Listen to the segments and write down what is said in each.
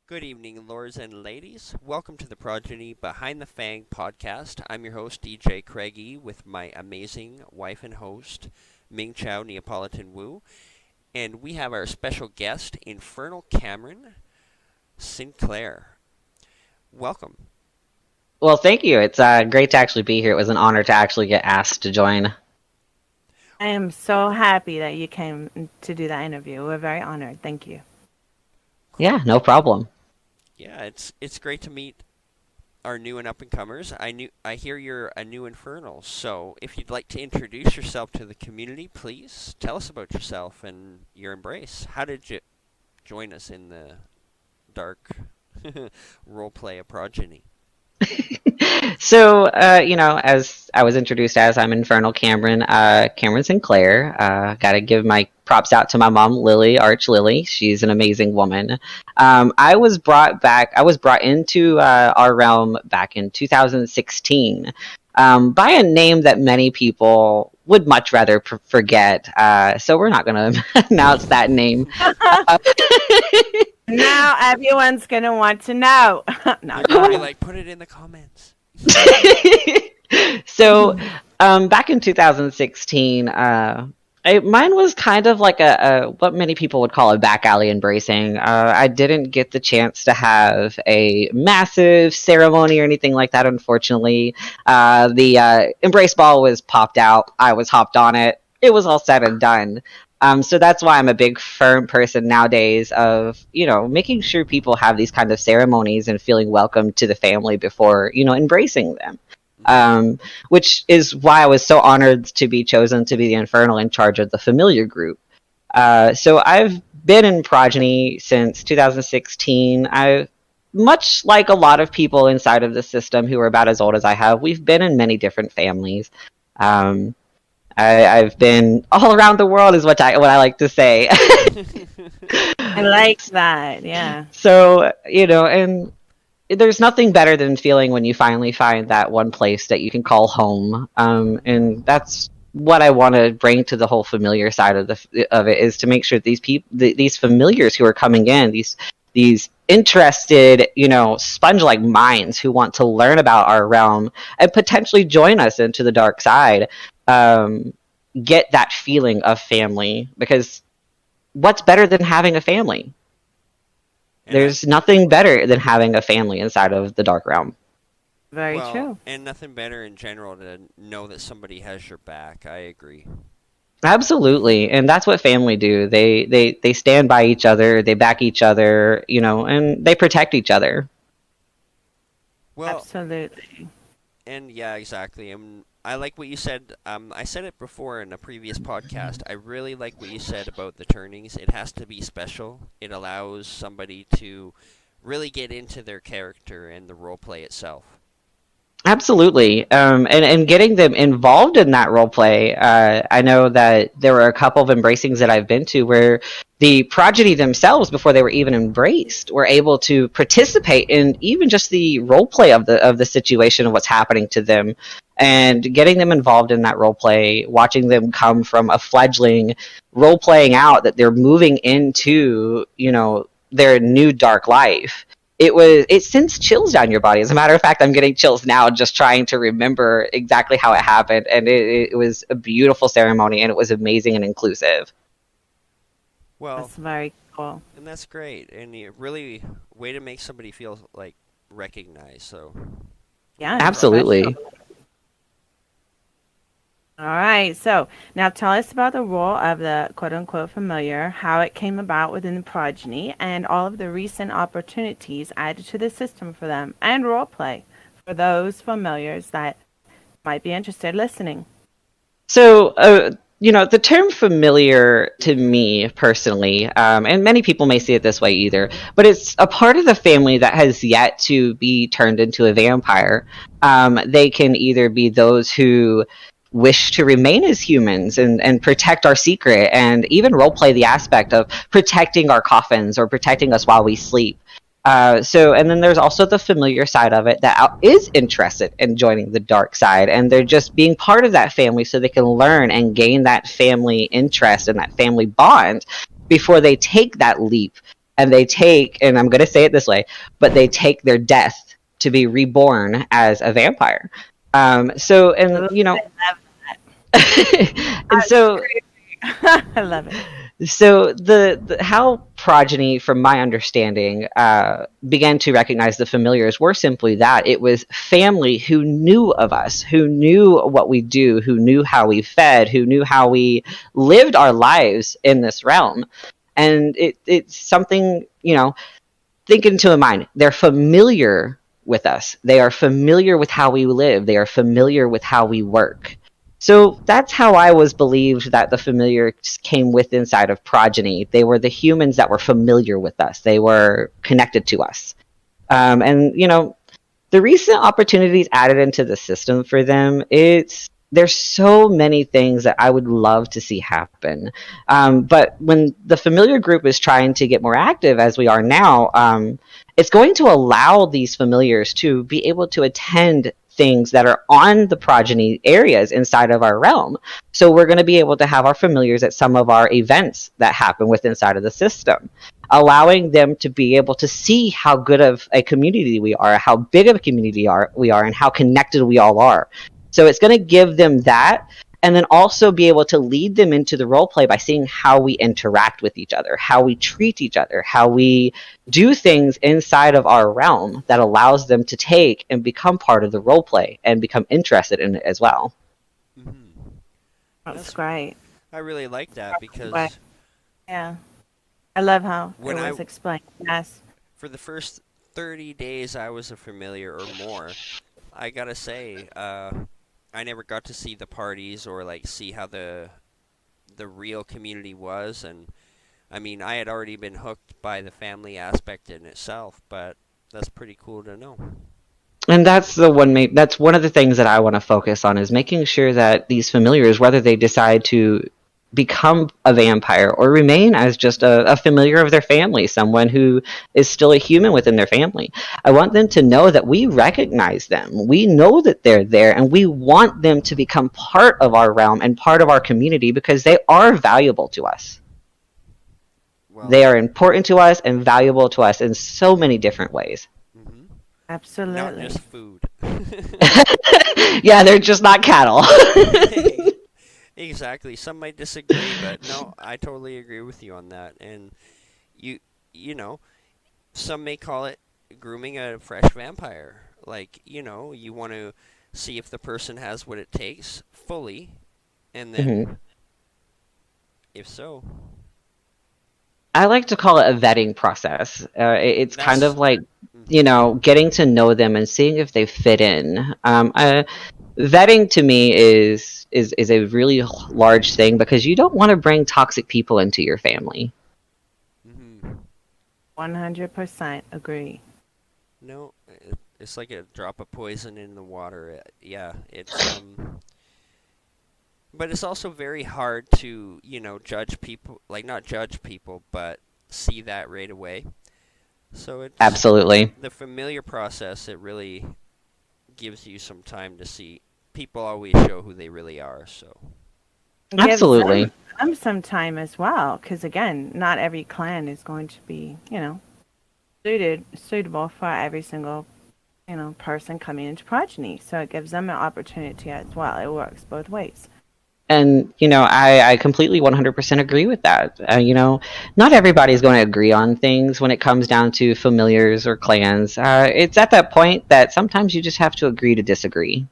Good evening, lords and ladies. Welcome to the Progeny Behind the Fang podcast. I'm your host, DJ Craigie, with my amazing wife and host, Ming Chow Neapolitan Wu. And we have our special guest, Infernal Cameron Sinclair. Welcome. Well, thank you. It's great to actually be here. It was an honor to actually get asked to join. I am so happy that you came to do that interview. We're very honored. Thank you. Yeah, no problem. Yeah, it's great to meet our new and up and comers. I hear you're a new Infernal, so if you'd like to introduce yourself to the community, please tell us about yourself and your embrace. How did you join us in the dark roleplay of Progeny? So, as I was introduced as, I'm Infernal Cameron, Cameron Sinclair. Got to give my props out to my mom, Lily, Arch Lily. She's an amazing woman. I was brought into our realm back in 2016 by a name that many people would much rather forget. So we're not going to announce that name. Now everyone's going to want to know. No, put it in the comments. So, back in 2016, mine was kind of like a what many people would call a back alley embracing. I didn't get the chance to have a massive ceremony or anything like that, unfortunately. The embrace ball was popped out. I was hopped on it. It was all said and done. So that's why I'm a big firm person nowadays of, making sure people have these kind of ceremonies and feeling welcome to the family before, embracing them. Which is why I was so honored to be chosen to be the Infernal in charge of the familiar group. So I've been in Progeny since 2016. Much like a lot of people inside of the system who are about as old as I have, we've been in many different families. I've been all around the world is what I like to say. I like that, yeah. So, and there's nothing better than feeling when you finally find that one place that you can call home. And that's what I want to bring to the whole familiar side of it is to make sure these people, these familiars who are coming in, these interested, sponge-like minds who want to learn about our realm and potentially join us into the dark side, get that feeling of family, because what's better than having a family? There's nothing better than having a family inside of the dark realm. Very true. And nothing better in general to know that somebody has your back. I agree. Absolutely, and that's what family do. They stand by each other, they back each other, and they protect each other. Well, absolutely. And yeah, exactly. I like what you said. I said it before in a previous podcast. I really like what you said about the turnings. It has to be special. It allows somebody to really get into their character and the role play itself. Absolutely. And getting them involved in that role play. I know that there were a couple of embracings that I've been to where the progeny themselves, before they were even embraced, were able to participate in even just the role play of the situation and what's happening to them, and getting them involved in that role play, watching them come from a fledgling role playing out that they're moving into, their new dark life. It sends chills down your body. As a matter of fact, I'm getting chills now just trying to remember exactly how it happened. And it was a beautiful ceremony, and it was amazing and inclusive. Well, that's very cool. And that's great. And you really way to make somebody feel like recognized. So yeah, absolutely. All right, so now tell us about the role of the quote-unquote familiar, how it came about within the progeny, and all of the recent opportunities added to the system for them, and roleplay for those familiars that might be interested listening. So, the term familiar to me personally, and many people may see it this way either, but it's a part of the family that has yet to be turned into a vampire. They can either be those who wish to remain as humans and protect our secret, and even roleplay the aspect of protecting our coffins or protecting us while we sleep. And then there's also the familiar side of it that is interested in joining the dark side, and they're just being part of that family so they can learn and gain that family interest and that family bond before they take that leap and they take, and I'm going to say it this way, but they take their death to be reborn as a vampire. So, I and love you know, that. and so I love it. so the how Progeny, from my understanding, began to recognize the familiars were simply that it was family who knew of us, who knew what we do, who knew how we fed, who knew how we lived our lives in this realm, and it's something, think into a mind. They're familiar with us. They are familiar with how we live. They are familiar with how we work. So that's how I was believed that the familiars came with inside of Progeny. They were the humans that were familiar with us. They were connected to us. And the recent opportunities added into the system for them, there's so many things that I would love to see happen. But when the familiar group is trying to get more active, as we are now, it's going to allow these familiars to be able to attend things that are on the Progeny areas inside of our realm. So we're going to be able to have our familiars at some of our events that happen within inside of the system, allowing them to be able to see how good of a community we are, how big of a community we are, and how connected we all are. So it's going to give them that, and then also be able to lead them into the role play by seeing how we interact with each other, how we treat each other, how we do things inside of our realm that allows them to take and become part of the role play and become interested in it as well. Mm-hmm. That's great. I really like that because Right. Yeah. I love how when it was explained. Yes. for the first 30 days I was a familiar or more, I gotta say, I never got to see the parties or like see how the real community was, and I mean I had already been hooked by the family aspect in itself, but that's pretty cool to know. And that's one of the things that I want to focus on, is making sure that these familiars, whether they decide to become a vampire or remain as just a familiar of their family, someone who is still a human within their family, I want them to know that we recognize them. We know that they're there, and we want them to become part of our realm and part of our community, because they are valuable to us. Well, They are important to us and valuable to us in so many different ways. mm-hmm. Not Absolutely. just food. Yeah, they're just not cattle. Exactly. Some might disagree, but no, I totally agree with you on that. And you you know, some may call it grooming a fresh vampire. Like, you want to see if the person has what it takes fully, and Mhm. then if so, I like to call it a vetting process. It's kind that's of like, mhm. getting to know them and seeing if they fit in. Vetting to me is a really large thing, because you don't want to bring toxic people into your family. Mhm. 100% agree. No, it's like a drop of poison in the water. Yeah, it's but it's also very hard to, judge people, like not judge people, but see that right away. So it's Absolutely. the familiar process. It really gives you some time to see. People always show who they really are. So. Gives Absolutely. them some time as well, because again, not every clan is going to be, suitable for every single, person coming into Progeny. So it gives them an opportunity as well. It works both ways. And I completely 100% agree with that. Not everybody's going to agree on things when it comes down to familiars or clans. It's at that point that sometimes you just have to agree to disagree.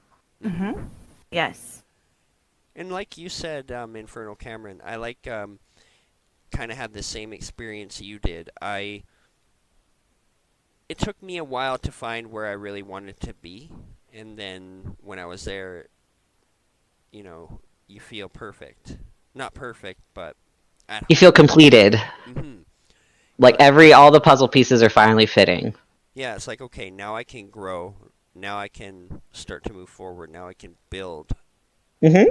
Mhm. Yes. And like you said, Infernal Cameron, I like kind of had the same experience you did. It took me a while to find where I really wanted to be, and then when I was there, you feel perfect. Not perfect, but at You feel home. completed, Mhm. like Like, all the puzzle pieces are finally fitting. yeah, it's like, okay, now I can grow. Now I can start to move forward. Now I can build. Hmm.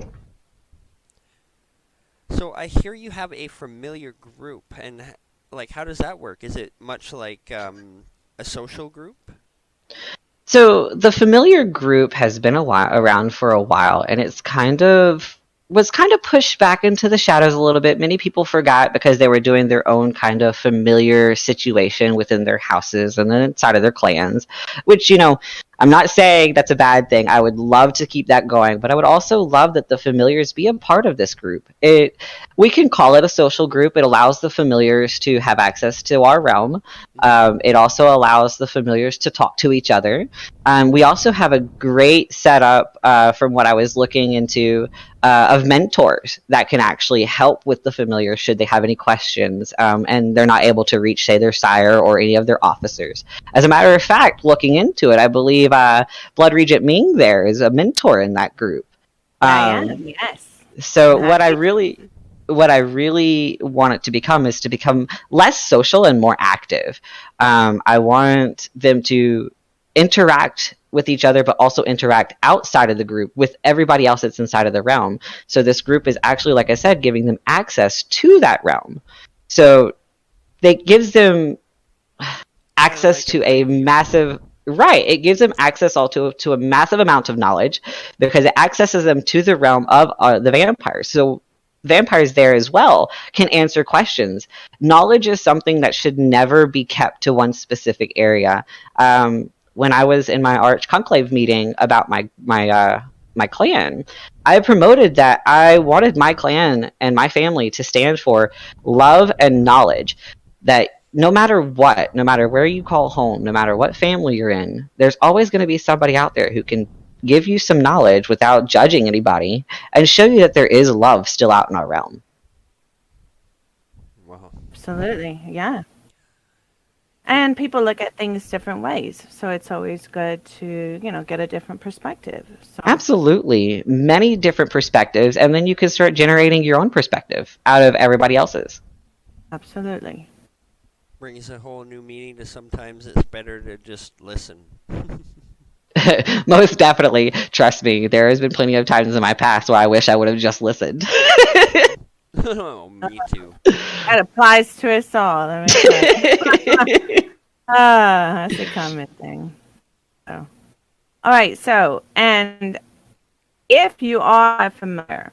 So I hear you have a familiar group, and like, how does that work? Is it much like a social group? So the familiar group has been around for a while, and it's kind of was kind of pushed back into the shadows a little bit. Many people forgot because they were doing their own kind of familiar situation within their houses and then inside of their clans, which, I'm not saying that's a bad thing. I would love to keep that going, but I would also love that the familiars be a part of this group. We can call it a social group. It allows the familiars to have access to our realm. It also allows the familiars to talk to each other. We also have a great setup from what I was looking into of mentors that can actually help with the familiars should they have any questions and they're not able to reach, say, their sire or any of their officers. As a matter of fact, looking into it, I believe Blood Regent Ming there is a mentor in that group. I am, yes. So what I really want it to become is to become less social and more active. I want them to interact with each other, but also interact outside of the group with everybody else that's inside of the realm. So this group is actually, like I said, giving them access to that realm. So it gives them access to a massive... Right, it gives them access to a massive amount of knowledge because it accesses them to the realm of the vampires. So vampires there as well can answer questions. Knowledge is something that should never be kept to one specific area. When I was in my Arch Conclave meeting about my clan, I promoted that I wanted my clan and my family to stand for love and knowledge. That no matter what, no matter where you call home, no matter what family you're in, there's always going to be somebody out there who can give you some knowledge without judging anybody and show you that there is love still out in our realm. Wow. Absolutely, yeah. And people look at things different ways, so it's always good to, get a different perspective. So. Absolutely. Many different perspectives, and then you can start generating your own perspective out of everybody else's. Absolutely. Brings a whole new meaning to sometimes it's better to just listen. Most definitely. Trust me, there has been plenty of times in my past where I wish I would have just listened. Oh, me too. That applies to us all. That's a common thing. So. All right, so, and if you are familiar,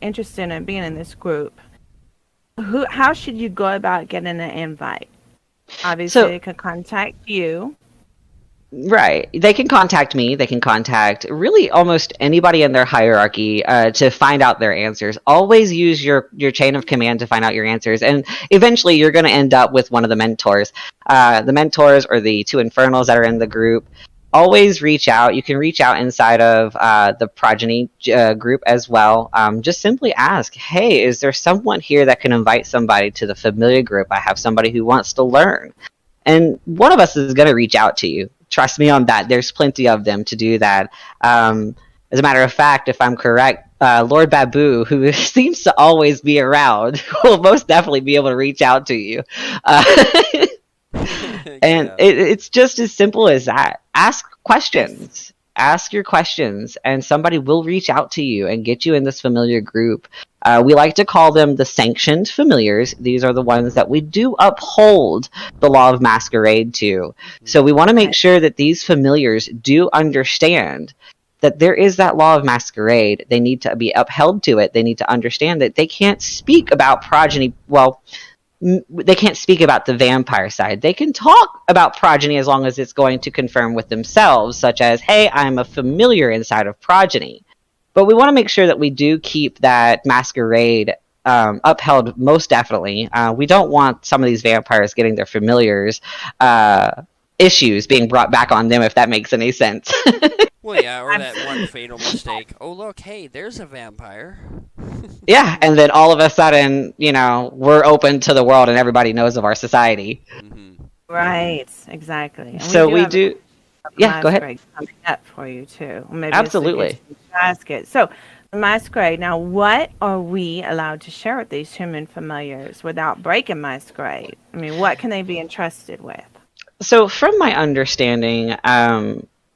interested in being in this group, how should you go about getting an invite? Obviously, they can contact you. Right. They can contact me. They can contact really almost anybody in their hierarchy to find out their answers. Always use your chain of command to find out your answers. And eventually you're going to end up with one of the mentors. The mentors or the two infernals that are in the group. Always reach out. You can reach out inside of the Progeny group as well. Just simply ask, hey, is there someone here that can invite somebody to the familiar group? I have somebody who wants to learn. And one of us is going to reach out to you. Trust me on that. There's plenty of them to do that. As a matter of fact, if I'm correct, Lord Babu, who seems to always be around, will most definitely be able to reach out to you. And Yeah. it's just as simple as that. Ask questions. Ask your questions, and somebody will reach out to you and get you in this familiar group. We like to call them the sanctioned familiars. These are the ones that we do uphold the law of masquerade to. So we want to make sure that these familiars do understand that there is that law of masquerade. They need to be upheld to it. They need to understand that they can't speak about progeny. Well, they can't speak about the vampire side. They can talk about Progeny as long as it's going to confirm with themselves, such as, hey, I'm a familiar inside of Progeny. But we want to make sure that we do keep that masquerade upheld most definitely. We don't want some of these vampires getting their familiars issues being brought back on them, if that makes any sense. Well, yeah, or that one fatal mistake. Oh, look, hey, there's a vampire. Yeah, and then all of a sudden, we're open to the world and everybody knows of our society. Mm-hmm. Right, exactly. And So we do... Yeah, go ahead. Coming up for you, too. Maybe Absolutely. Ask it. So, the masquerade. Now, what are we allowed to share with these human familiars without breaking masquerade? I mean, what can they be entrusted with? So, from my understanding,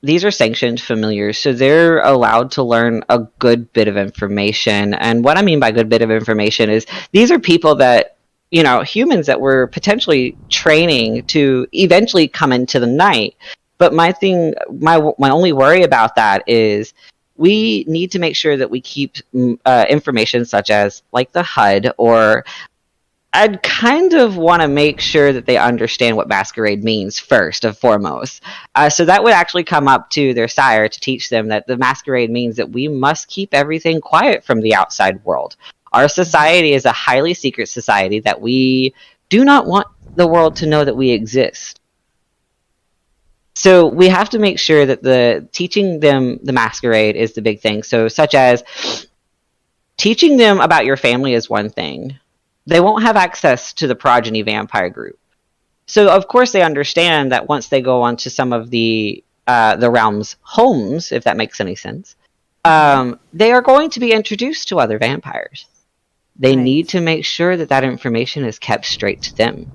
these are sanctioned familiars, so they're allowed to learn a good bit of information. And what I mean by good bit of information is these are people that, humans that we're potentially training to eventually come into the night. But my only worry about that is we need to make sure that we keep information such as like the HUD, or I'd kind of want to make sure that they understand what masquerade means first and foremost. So that would actually come up to their sire to teach them that the masquerade means that we must keep everything quiet from the outside world. Our society is a highly secret society that we do not want the world to know that we exist. So we have to make sure that the teaching them the masquerade is the big thing. So such as teaching them about your family is one thing. They won't have access to the Progeny vampire group. So of course they understand that once they go onto some of the realm's homes, if that makes any sense, they are going to be introduced to other vampires. They need to make sure that that information is kept straight to them.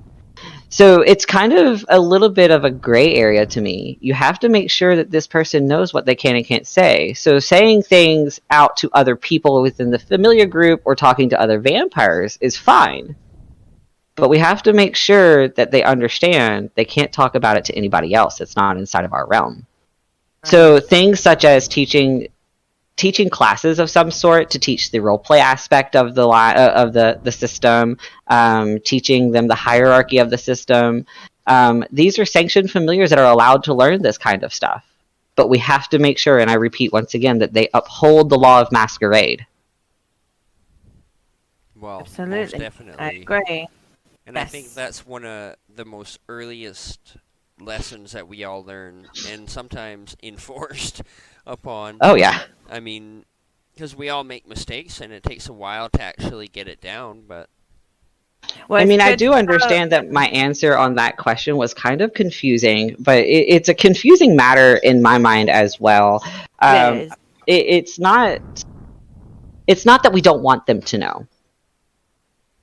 So it's kind of a little bit of a gray area to me. You have to make sure that this person knows what they can and can't say. So saying things out to other people within the familiar group or talking to other vampires is fine. But we have to make sure that they understand they can't talk about it to anybody else that's not inside of our realm. So things such as teaching classes of some sort to teach the roleplay aspect of the system, teaching them the hierarchy of the system. These are sanctioned familiars that are allowed to learn this kind of stuff. But we have to make sure, and I repeat once again, that they uphold the law of masquerade. Well, Absolutely. most definitely. I agree. And I think that's one of the most earliest lessons that we all learn, and sometimes enforced upon. Oh, yeah. I mean, because we all make mistakes, and it takes a while to actually get it down, but... Well, I mean, I do understand that my answer on that question was kind of confusing, but it's a confusing matter in my mind as well. It's not that we don't want them to know.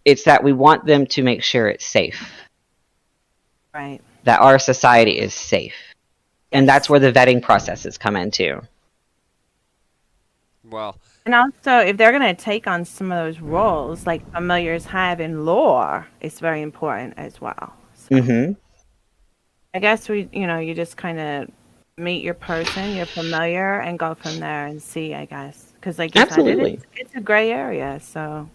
It's that we want them to make sure it's safe. Right. That our society is safe. And that's where the vetting processes come into. Well, and also, if they're going to take on some of those roles, like familiars have in lore, it's very important as well. So I guess you just kind of meet your person, your familiar, and go from there and see, I guess. Because like you said, it's a gray area, so...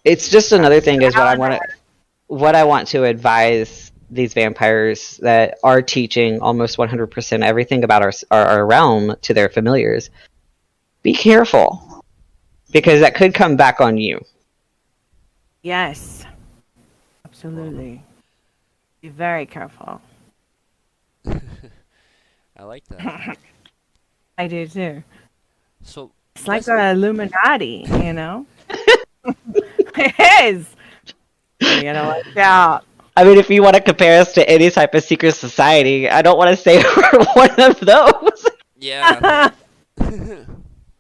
It's just another thing is what I want to advise these vampires that are teaching almost 100% everything about our realm to their familiars. Be careful, because that could come back on you. Yes, absolutely. Be very careful. I like that. I do too. So it's like an Illuminati, you know? It is. You gotta watch out. I mean, if you want to compare us to any type of secret society, I don't want to say we're one of those. Yeah.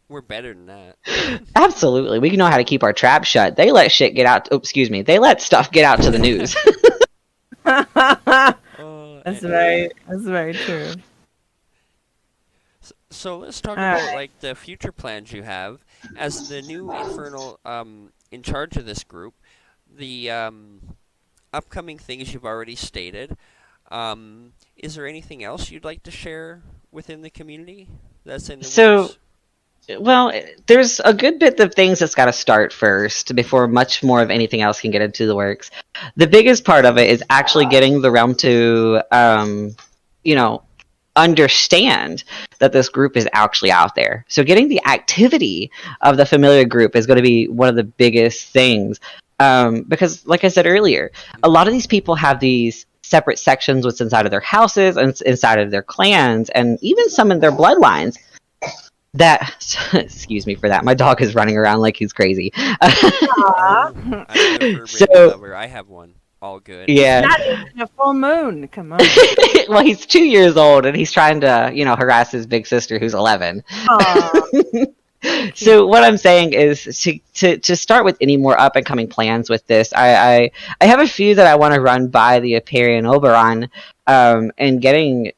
We're better than that. Absolutely. We know how to keep our trap shut. They let shit get out. They let stuff get out to the news. That's very true. So let's talk about like the future plans you have as the new Infernal in charge of this group. The upcoming things you've already stated. Is there anything else you'd like to share within the community that's in the works? Well, there's a good bit of things that's got to start first before much more of anything else can get into the works. The biggest part of it is actually getting the realm to, understand that this group is actually out there. So getting the activity of the familiar group is going to be one of the biggest things. Because, like I said earlier, a lot of these people have these separate sections what's inside of their houses and inside of their clans, and even some in their bloodlines. Excuse me for that. My dog is running around like he's crazy. I have one. All good. Yeah. Not even a full moon. Come on. Well, he's 2 years old, and he's trying to, harass his big sister who's 11. So what I'm saying is to start with any more up and coming plans with this. I have a few that I want to run by the Aperian Oberon, and getting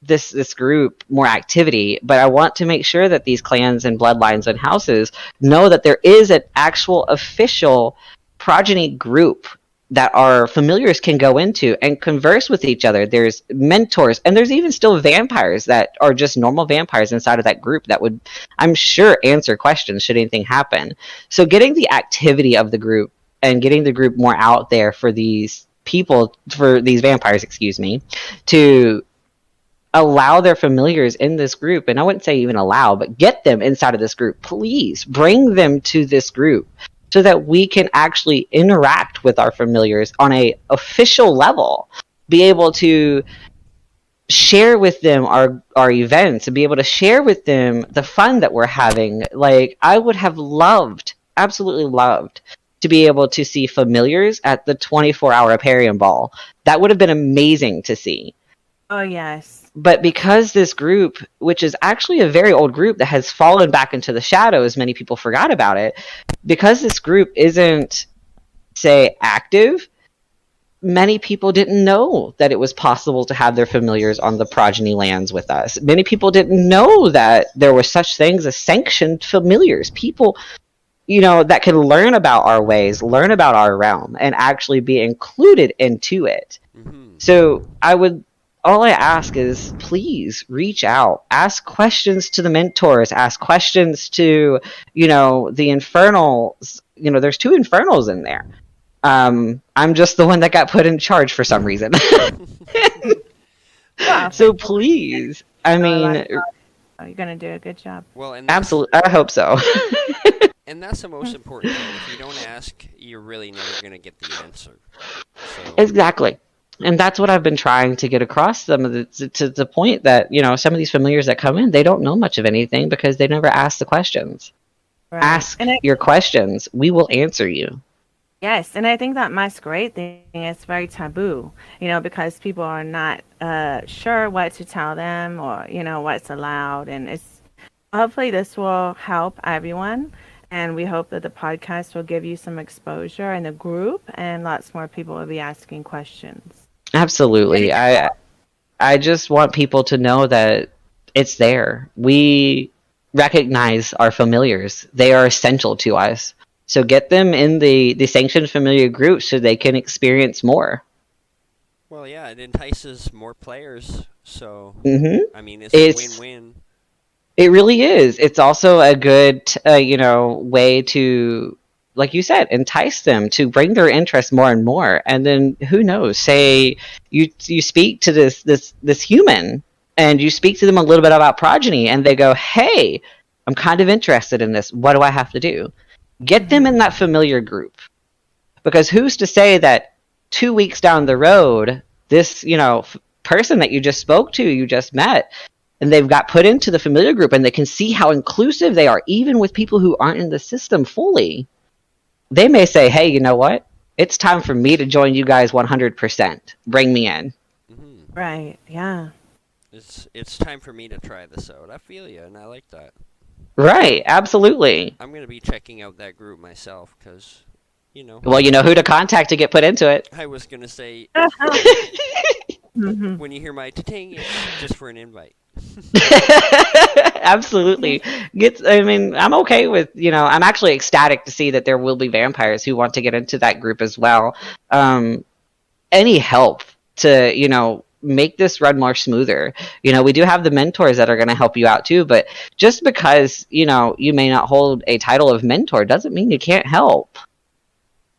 this group more activity. But I want to make sure that these clans and bloodlines and houses know that there is an actual official Progeny group that our familiars can go into and converse with each other. There's mentors, and there's even still vampires that are just normal vampires inside of that group that would, I'm sure, answer questions should anything happen. So getting the activity of the group and getting the group more out there for these people, for these vampires, excuse me, to allow their familiars in this group, and I wouldn't say even allow, but get them inside of this group. Please bring them to this group so that we can actually interact with our familiars on a official level, be able to share with them our events and be able to share with them the fun that we're having. Like, I would have loved, absolutely loved, to be able to see familiars at the 24-hour Aperion Ball. That would have been amazing to see. Oh, yes. But because this group, which is actually a very old group that has fallen back into the shadows, many people forgot about it, because this group isn't, say, active, many people didn't know that it was possible to have their familiars on the Progeny lands with us. Many people didn't know that there were such things as sanctioned familiars. People, that can learn about our ways, learn about our realm, and actually be included into it. Mm-hmm. So all I ask is, please reach out, ask questions to the mentors, ask questions to, the Infernals. There's 2 Infernals in there. I'm just the one that got put in charge for some reason. So please, I mean, you're going to do a good job. Well, absolutely, I hope so. And that's the most important thing. If you don't ask, you're really never going to get the answer. So. Exactly. And that's what I've been trying to get across to the point that, some of these familiars that come in, they don't know much of anything because they never ask the questions. Right. Ask your questions. We will answer you. Yes, and I think that masquerade thing is very taboo, because people are not sure what to tell them or, what's allowed. And hopefully this will help everyone. And we hope that the podcast will give you some exposure in the group and lots more people will be asking questions. Absolutely. I just want people to know that it's there. We recognize our familiars. They are essential to us. So get them in the sanctioned familiar group so they can experience more. Well, yeah, it entices more players. So, mm-hmm. I mean, it's a win-win. It really is. It's also a good, way to, like you said, entice them to bring their interest more and more. And then who knows? Say you speak to this human, and you speak to them a little bit about Progeny, and they go, "Hey, I'm kind of interested in this. What do I have to do?" Get them in that familiar group, because who's to say that 2 weeks down the road, this person that you just spoke to, you just met, and they've got put into the familiar group, and they can see how inclusive they are, even with people who aren't in the system fully. They may say, "Hey, you know what? It's time for me to join you guys 100%. Bring me in." Mm-hmm. Right, yeah. It's time for me to try this out. I feel you, and I like that. Right, absolutely. I'm going to be checking out that group myself, because, Well, you know who to contact to get put into it. I was going to say, when you hear my ta-ting, it's just for an invite. Absolutely. I'm okay with, I'm actually ecstatic to see that there will be vampires who want to get into that group as well. Any help to, make this run more smoother. We do have the mentors that are going to help you out too, but just because, you may not hold a title of mentor doesn't mean you can't help.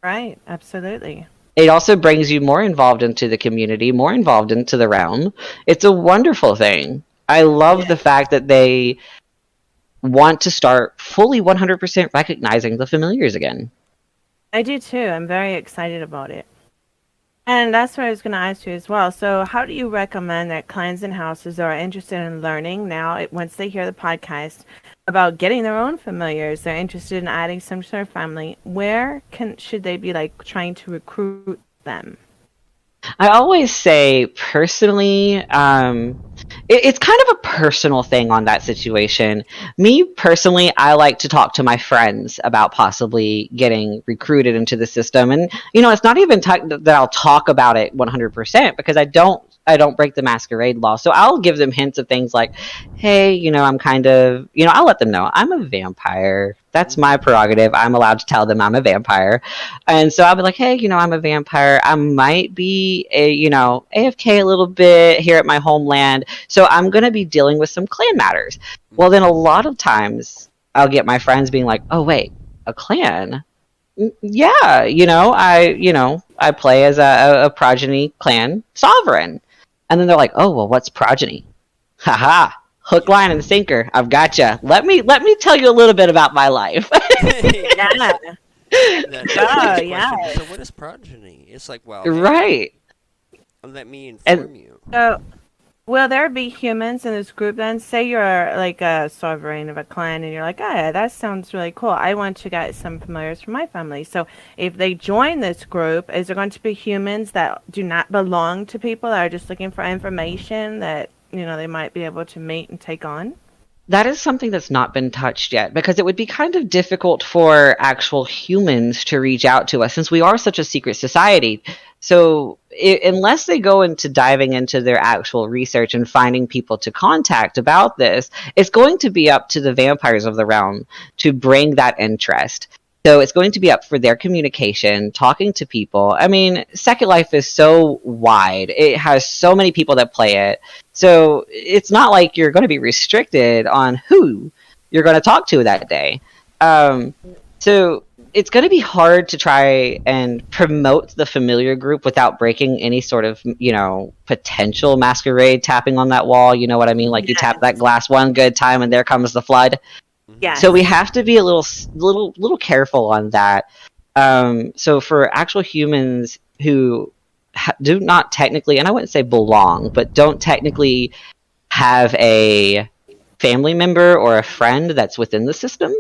Right, absolutely. It also brings you more involved into the community, more involved into the realm. It's a wonderful thing. I love the fact that they want to start fully 100% recognizing the familiars again. I do too. I'm very excited about it. And that's what I was going to ask you as well. So how do you recommend that clans and houses that are interested in learning now, once they hear the podcast, about getting their own familiars, they're interested in adding some to their family, where should they be trying to recruit them? I always say, personally, it's kind of a personal thing on that situation. Me, personally, I like to talk to my friends about possibly getting recruited into the system. And, it's not even that I'll talk about it 100%, because I don't I don't break the masquerade law. So I'll give them hints of things like, hey, I'm kind of, I'll let them know I'm a vampire. That's my prerogative. I'm allowed to tell them I'm a vampire. And so I'll be like, hey, I'm a vampire. I might be AFK a little bit here at my homeland. So I'm going to be dealing with some clan matters. Well, then a lot of times I'll get my friends being like, oh, wait, a clan? Yeah, I play as a progeny clan sovereign. And then they're like, oh, well, what's progeny? Haha, hook, line, and sinker. I've gotcha. Let me tell you a little bit about my life. Yeah. Oh, yeah. So what is progeny? It's like, well, right. Let me inform you. So, will there be humans in this group then? Say you're like a sovereign of a clan and you're like, oh, yeah, that sounds really cool. I want to get some familiars from my family. So if they join this group, is there going to be humans that do not belong to people that are just looking for information that, they might be able to meet and take on? That is something that's not been touched yet, because it would be kind of difficult for actual humans to reach out to us since we are such a secret society. So unless they go into diving into their actual research and finding people to contact about this, it's going to be up to the vampires of the realm to bring that interest. So it's going to be up for their communication, talking to people. I mean, Second Life is so wide. It has so many people that play it. So it's not like you're going to be restricted on who you're going to talk to that day. So it's going to be hard to try and promote the familiar group without breaking any sort of, potential masquerade tapping on that wall. You know what I mean? Like you tap that glass one good time and there comes the flood. Yeah. So we have to be a little careful on that. So for actual humans who do not technically, and I wouldn't say belong, but don't technically have a family member or a friend that's within the system,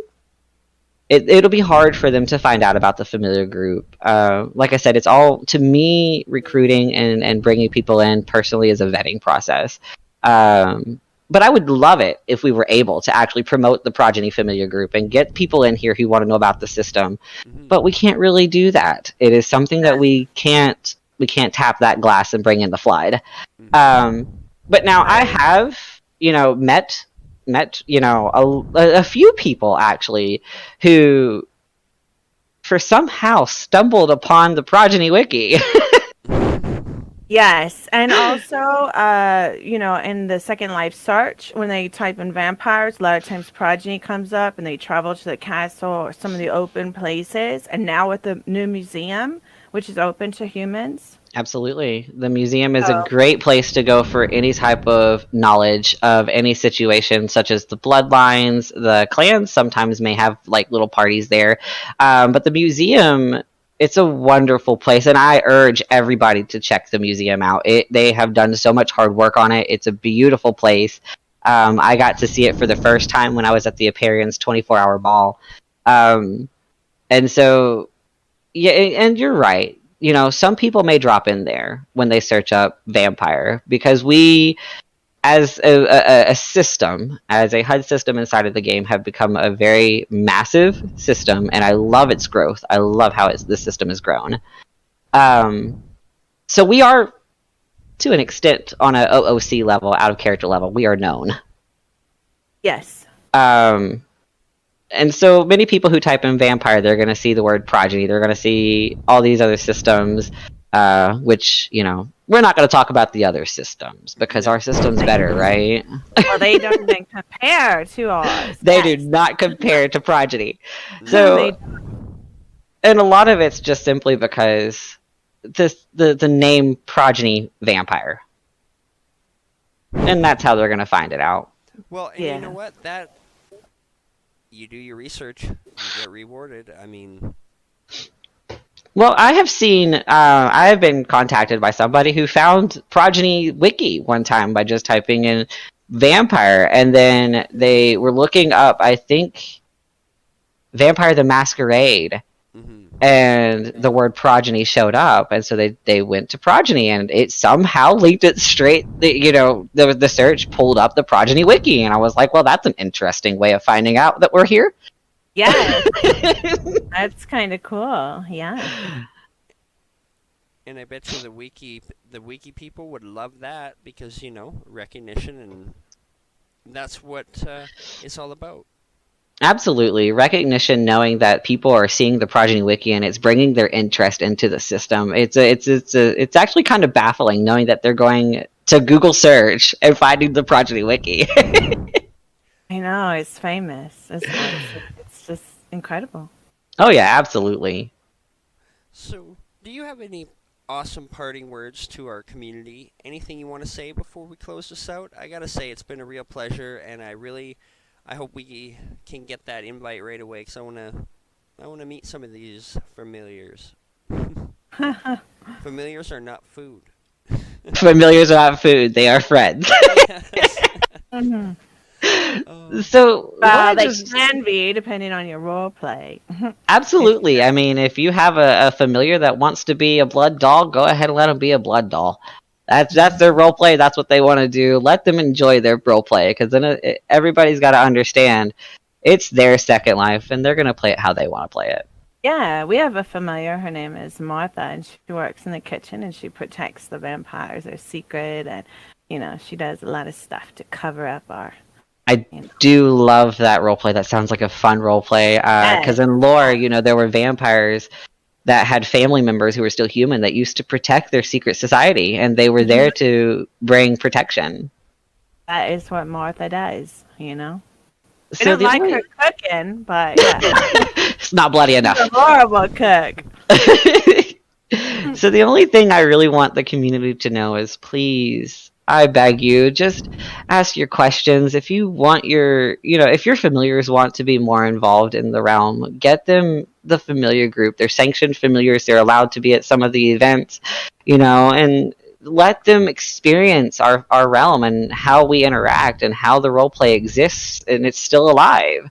it'll be hard for them to find out about the familiar group. Like I said, it's all, to me, recruiting and bringing people in personally is a vetting process. But I would love it if we were able to actually promote the Progeny familiar group and get people in here who want to know about the system. Mm-hmm. But we can't really do that. It is something that we can't tap that glass and bring in the flood. Mm-hmm. But now I have, met a few people actually who for somehow stumbled upon the Progeny wiki. Yes, and also, in the Second Life search, when they type in vampires, a lot of times Progeny comes up, and they travel to the castle or some of the open places. And now with the new museum, which is open to humans. Absolutely. The museum is a great place to go for any type of knowledge of any situation, such as the bloodlines. The clans sometimes may have like little parties there. But the museum, it's a wonderful place, and I urge everybody to check the museum out. They have done so much hard work on it. It's a beautiful place. I got to see it for the first time when I was at the Aperian's 24-hour ball. And so, yeah, and you're right. Some people may drop in there when they search up vampire, because we, as a system, as a HUD system inside of the game, have become a very massive system, and I love its growth. I love how the system has grown. So we are, to an extent, on a OOC level, out of character level, we are known. Yes. And so many people who type in vampire, they're going to see the word progeny. They're going to see all these other systems, which, we're not going to talk about the other systems because our system's better, right? Well, they don't even compare to ours. They do not compare to Progeny. So, and a lot of it's just simply because the name Progeny vampire, and that's how they're going to find it out. Well, and you know what? You do your research, you get rewarded. I mean. Well, I have been contacted by somebody who found Progeny Wiki one time by just typing in vampire, and then they were looking up, I think, Vampire the Masquerade, and the word progeny showed up, and so they went to Progeny, and it somehow linked it straight, the search pulled up the Progeny Wiki, and I was like, well, that's an interesting way of finding out that we're here. Yeah, that's kind of cool. Yeah. And I bet you the wiki people would love that because recognition, and that's what it's all about. Absolutely. Recognition, knowing that people are seeing the Progeny Wiki and it's bringing their interest into the system. It's actually kind of baffling knowing that they're going to Google search and finding the Progeny Wiki. I know, it's famous. It's just incredible. Oh yeah, absolutely. So, do you have any awesome parting words to our community? Anything you want to say before we close this out? I gotta say, it's been a real pleasure, and I hope we can get that invite right away because I wanna meet some of these familiars. Familiars are not food. Familiars are not food, they are friends. Yes. Mhm. Oh, So Well, they just can be depending on your role play. absolutely. I mean, if you have a familiar that wants to be a blood doll, go ahead and let them be a blood doll. That's their role play. That's what they want to do. Let them enjoy their role play because then everybody's got to understand it's their second life and they're gonna play it how they want to play it. Yeah, we have a familiar. Her name is Martha, and she works in the kitchen and she protects the vampires. They're secret, and she does a lot of stuff to cover up our. I You know. do love that role play. That sounds like a fun role play. Because Yes. in lore, there were vampires that had family members who were still human that used to protect their secret society, and they were there to bring protection. That is what Martha does. I So don't the like only her cooking, but yeah, it's not bloody she's enough. a horrible cook. So the only thing I really want the community to know is please, I beg you, just ask your questions. If you want if your familiars want to be more involved in the realm, get them the familiar group. They're sanctioned familiars. They're allowed to be at some of the events, and let them experience our realm and how we interact and how the role play exists and it's still alive.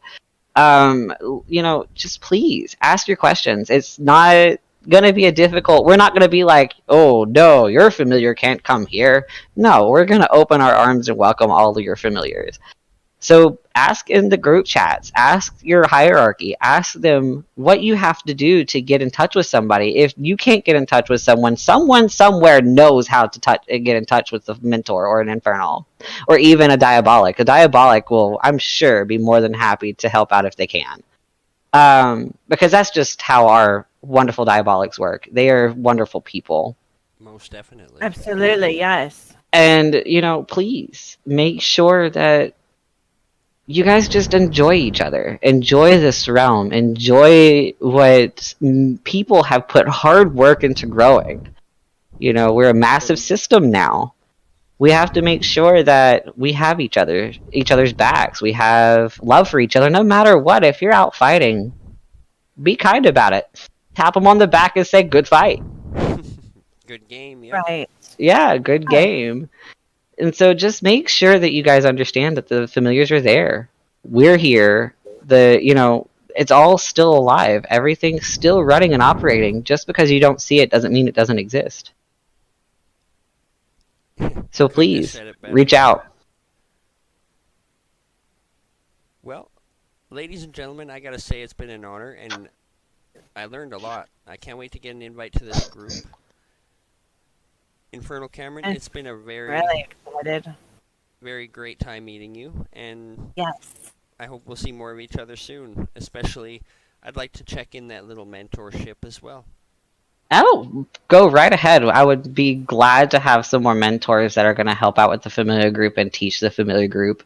Just please ask your questions. It's not gonna be we're not gonna be like, oh no, your familiar can't come here. No, we're gonna open our arms and welcome all of your familiars. So ask in the group chats, ask your hierarchy, ask them what you have to do to get in touch with somebody. If you can't get in touch with someone somewhere knows how to get in touch with a mentor or an infernal or even a diabolic. A diabolic will, I'm sure, be more than happy to help out if they can. Because that's just how our wonderful diabolics work. They are wonderful people. most definitely. Absolutely, yes. And, please make sure that you guys just enjoy each other. Enjoy this realm. Enjoy what people have put hard work into growing. We're a massive system now. We have to make sure that we have each other's backs. We have love for each other no matter what. If you're out fighting, be kind about it. Tap them on the back and say good fight. Good game, yeah. Right. Yeah, good Right. game. And so just make sure that you guys understand that the familiars are there. We're here. It's all still alive. Everything's still running and operating. Just because you don't see it doesn't mean it doesn't exist. So Couldn't have please, said it better. reach out. Well, ladies and gentlemen, I gotta say it's been an honor, and I learned a lot. I can't wait to get an invite to this group. Infernal Cameron, And it's been a very, really excited. very great time meeting you, and Yes. I hope we'll see more of each other soon. Especially, I'd like to check in that little mentorship as well. Oh, go right ahead. I would be glad to have some more mentors that are going to help out with the familiar group and teach the familiar group.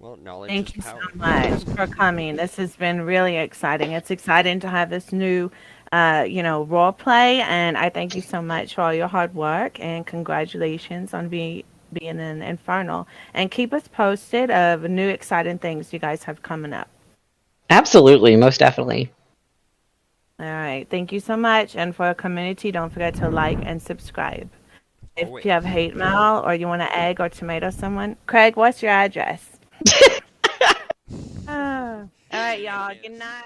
Well, knowledge Thank is you so power. much for coming. This has been really exciting. It's exciting to have this new, role play, and I thank you so much for all your hard work and congratulations on being an Infernal. And keep us posted of new exciting things you guys have coming up. Absolutely, most definitely. All right. Thank you so much. And for our community, don't forget to like and subscribe. If Always. you have hate mail or you want to egg or tomato someone, Craig, what's your address? All right, y'all. Yes. Good night.